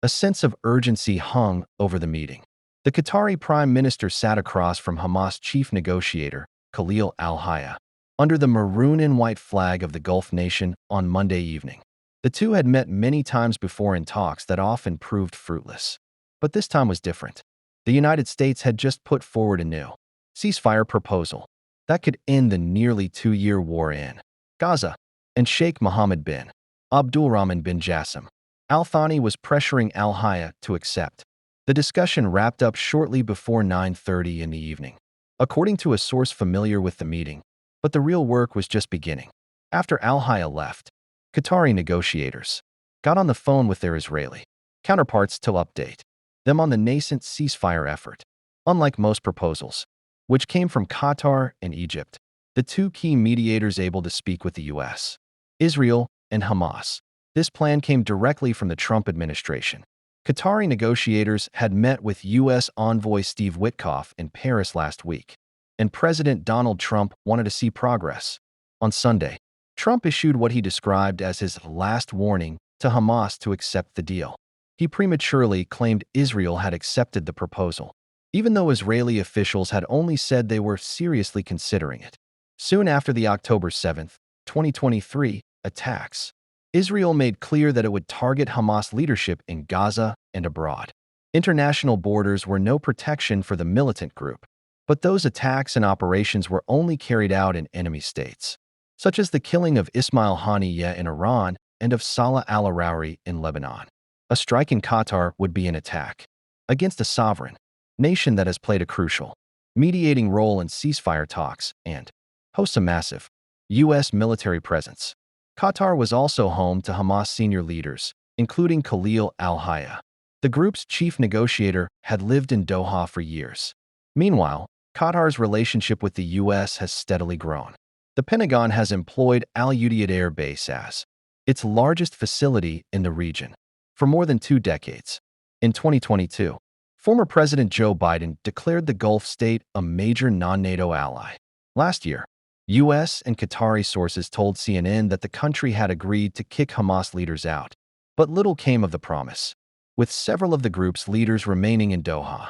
A sense of urgency hung over the meeting. The Qatari prime minister sat across from Hamas chief negotiator, Khalil al-Hayya, under the maroon and white flag of the Gulf nation on Monday evening. The two had met many times before in talks that often proved fruitless. But this time was different. The United States had just put forward a new ceasefire proposal that could end the nearly two-year war in Gaza, and Sheikh Mohammed bin Abdulrahman bin Jassim Al Thani was pressuring al-Hayya to accept. The discussion wrapped up shortly before 9:30 in the evening, according to a source familiar with the meeting, but the real work was just beginning. After al-Hayya left, Qatari negotiators got on the phone with their Israeli counterparts to update them on the nascent ceasefire effort. Unlike most proposals, which came from Qatar and Egypt, the two key mediators able to speak with the U.S., Israel, and Hamas. This plan came directly from the Trump administration. Qatari negotiators had met with U.S. envoy Steve Witkoff in Paris last week, and President Donald Trump wanted to see progress. On Sunday, Trump issued what he described as his last warning to Hamas to accept the deal. He prematurely claimed Israel had accepted the proposal, even though Israeli officials had only said they were seriously considering it. Soon after the October 7, 2023, attacks, Israel made clear that it would target Hamas leadership in Gaza and abroad. International borders were no protection for the militant group, but those attacks and operations were only carried out in enemy states, such as the killing of Ismail Haniyeh in Iran and of Salah al-Arouri in Lebanon. A strike in Qatar would be an attack against a sovereign nation that has played a crucial mediating role in ceasefire talks and hosts a massive U.S. military presence. Qatar was also home to Hamas senior leaders, including Khalil al-Hayya. The group's chief negotiator had lived in Doha for years. Meanwhile, Qatar's relationship with the U.S. has steadily grown. The Pentagon has employed Al Udeid Air Base as its largest facility in the region for more than 2 decades. In 2022, former President Joe Biden declared the Gulf state a major non-NATO ally. Last year, U.S. and Qatari sources told CNN that the country had agreed to kick Hamas leaders out, but little came of the promise, with several of the group's leaders remaining in Doha.